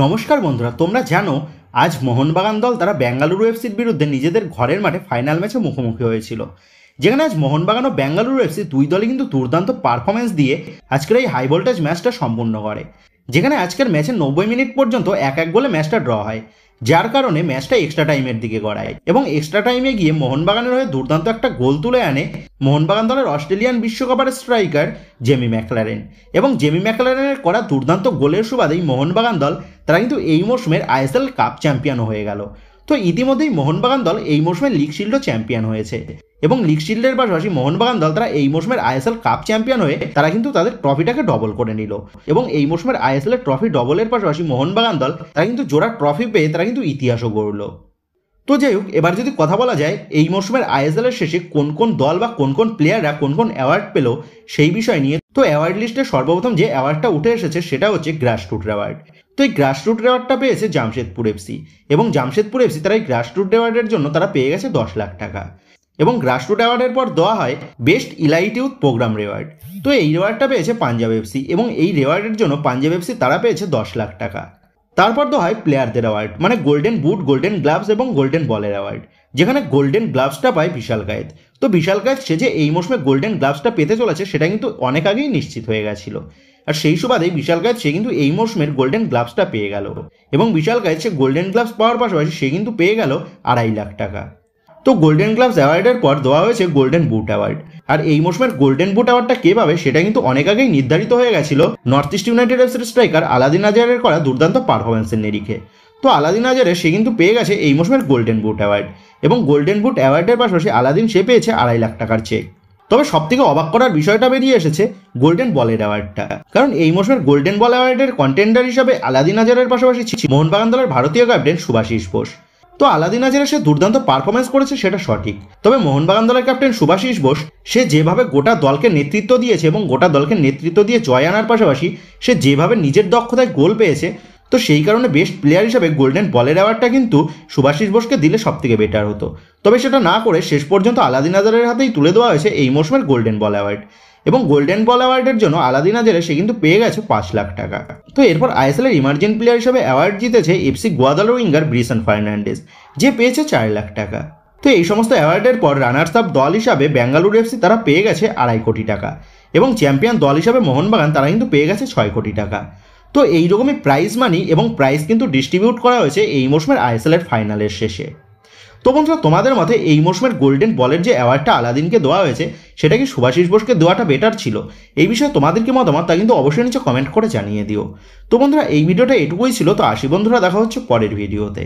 নমস্কার বন্ধুরা, তোমরা জানো আজ মোহনবাগান দল তারা বেঙ্গালুরু এফসির বিরুদ্ধে নিজেদের ঘরের মাঠে ফাইনাল ম্যাচে মুখোমুখি হয়েছিল, যেখানে আজ মোহনবাগান ও বেঙ্গালুরু এফসি দুই দলই কিন্তু দুর্দান্ত পারফরমেন্স দিয়ে আজকের এই হাই ভোল্টেজ ম্যাচটা সম্পূর্ণ করে। যেখানে আজকের ম্যাচে 90 মিনিট পর্যন্ত 1-1 গোলে ম্যাচটা ড্র হয়, যার কারণে ম্যাচটা এক্সট্রা টাইমের দিকে গড়ায় এবং এক্সট্রা টাইমে গিয়ে মোহনবাগানের হয়ে দুর্দান্ত একটা গোল তুলে আনে মোহনবাগান দলের অস্ট্রেলিয়ান বিশ্বকাপের স্ট্রাইকার জেমি ম্যাকলারেন। এবং জেমি ম্যাকলারেনের করা দুর্দান্ত গোলের সুবাদেই মোহনবাগান দল তারা কিন্তু এই মৌসুমের আইএসএল কাপ চ্যাম্পিয়ন হয়ে গেল। তো ইতিমধ্যেই মোহনবাগান দল এই মৌসুমে লিগ শিল্ডও চ্যাম্পিয়ন হয়েছে এবং লিগ শিল্ডের পাশাপাশি মোহনবাগান দল তারা এই মৌসুমের আইএসএল কাপ চ্যাম্পিয়ন হয়ে তারা কিন্তু তাদের ট্রফিটাকে ডবল করে নিল এবং এই মৌসুমের আইএসএল এর ট্রফি ডবলের পাশাপাশি মোহনবাগান দল তারা কিন্তু জোড়া ট্রফি পেয়ে তারা কিন্তু ইতিহাসও গড়ল। তো যাই হোক, এবার যদি কথা বলা যায় এই মৌসুমের আইএসএল এর শেষে কোন কোন দল বা কোন কোন প্লেয়াররা কোন কোন অ্যাওয়ার্ড পেল সেই বিষয় নিয়ে, তো অ্যাওয়ার্ড লিস্টে সর্বপ্রথম যে অ্যাওয়ার্ডটা উঠে এসেছে সেটা হচ্ছে গ্রাসরুট অ্যাওয়ার্ড। তো এই গ্রাসরুট অ্যাওয়ার্ডটা পেয়েছে জামশেদপুর এফসি এবং জামশেদপুর এফসি তারা এই গ্রাসরুট অ্যাওয়ার্ডের জন্য তারা পেয়ে গেছে 10 লাখ টাকা। এবং গ্রাসরুট অ্যাওয়ার্ডের পর দেওয়া হয় best elite youth program reward. তো এই রেওয়ার্ডটা পেয়েছে পাঞ্জাব এফসি এবং এই রেওয়ার্ডের জন্য পাঞ্জাব এফসি তারা পেয়েছে 10 লাখ টাকা। তারপর দেওয়া হয় প্লেয়ারদের অ্যাওয়ার্ড, মানে গোল্ডেন বুট, গোল্ডেন গ্লাভস এবং গোল্ডেন বলের অ্যাওয়ার্ড, যেখানে গোল্ডেন গ্লাভসটা পায় বিশাল কায়েত। তো বিশাল কায়েত সে যে এই মৌসুমে গোল্ডেন গ্লাভসটা পেতে চলেছে সেটা কিন্তু অনেক আগেই নিশ্চিত হয়ে গেছিল, আর সেই সুবাদেই বিশাল কায়েত সে কিন্তু এই মৌসুমের গোল্ডেন গ্লাভসটা পেয়ে গেল এবং বিশাল কায়েত সে গোল্ডেন গ্লাভস পাওয়ার পাশাপাশি সে কিন্তু পেয়ে গেল 2.5 লাখ টাকা। তো গোল্ডেন গ্লাভস অ্যাওয়ার্ডের পর দেওয়া হয়েছে গোল্ডেন বুট অ্যাওয়ার্ড, আর এই মৌসুমের গোল্ডেন বুট অ্যাওয়ার্ডটা কে পাবে সেটা কিন্তু অনেক আগেই নির্ধারিত হয়ে গেছিল নর্থ ইস্ট ইউনাইটেড এফসির স্ট্রাইকার আলাদিন আজহারের করা দুর্দান্ত পারফরমেন্সের নিরিখে। তো আলাদিন আজহারে সে কিন্তু পেয়ে গেছে এই মৌসুমের গোল্ডেন বুট অ্যাওয়ার্ড এবং গোল্ডেন বুট অ্যাওয়ার্ডের পাশাপাশি আলাদিন সে পেয়েছে 2.5 লাখ টাকার চেক। তবে সবথেকে অবাক করার বিষয়টা বেরিয়ে এসেছে গোল্ডেন বলের অ্যাওয়ার্ডটা, কারণ এই মৌসুমের গোল্ডেন বল অ্যাওয়ার্ডের কন্টেন্ডার হিসাবে আলাদিন আজহারের পাশাপাশি মোহনবাগান দলের ভারতীয় ক্যাপ্টেন সুভাশিস বোস। তো আলাদিন আজহারে সে দুর্দান্ত পারফরমেন্স করেছে সেটা সঠিক, তবে মোহনবাগান দলের ক্যাপ্টেন সুভাশিস বোস সে যেভাবে গোটা দলকে নেতৃত্ব দিয়েছে এবং গোটা দলকে নেতৃত্ব দিয়ে জয় আনার পাশাপাশি সে যেভাবে নিজের দক্ষতায় গোল পেয়েছে, তো সেই কারণে বেস্ট প্লেয়ার হিসাবে গোল্ডেন বলের অ্যাওয়ার্ডটা কিন্তু সুভাশিস বোসকে দিলে সবথেকে বেটার হতো। তবে সেটা না করে শেষ পর্যন্ত আলাদিন আজহারের হাতেই তুলে দেওয়া হয়েছে এই মৌসুমের গোল্ডেন বল অ্যাওয়ার্ড এবং গোল্ডেন বল অ্যাওয়ার্ডের জন্য আলাদিন আজহারে সে কিন্তু পেয়ে গেছে 5 লাখ টাকা। তো এরপর আইএসএল এর ইমার্জেন্ট প্লেয়ার হিসেবে অ্যাওয়ার্ড জিতেছে এফসি গোয়া দলের উইঙ্গার ব্রিসন ফার্নান্ডেজ, যে পেয়েছে 4 লাখ টাকা। তো এই সমস্ত অ্যাওয়ার্ডের পর রানার্স আপ দল হিসাবে বেঙ্গালুরু এফসি তারা পেয়ে গেছে 2.5 কোটি টাকা এবং চ্যাম্পিয়ন দল হিসাবে মোহনবাগান তারা কিন্তু পেয়ে গেছে 6 কোটি টাকা। তো এইরকমই প্রাইজ মানি এবং প্রাইজ কিন্তু ডিস্ট্রিবিউট করা হয়েছে এই মৌসুমের আইএসএল এর ফাইনালের শেষে। তো বন্ধুরা, তোমাদের মতে এই মৌসুমের গোল্ডেন বলের যে অ্যাওয়ার্ডটা আলাদিনকে দেওয়া হয়েছে সেটা কি সুভাশিস বোসকে দেওয়াটা বেটার ছিল? এই বিষয়ে তোমাদের কি মতামত তা কিন্তু অবশ্যই নিচে কমেন্ট করে জানিয়ে দিও। তো বন্ধুরা, এই ভিডিওটা এটুকুই ছিল। তো আসি বন্ধুরা, দেখা হচ্ছে পরের ভিডিওতে।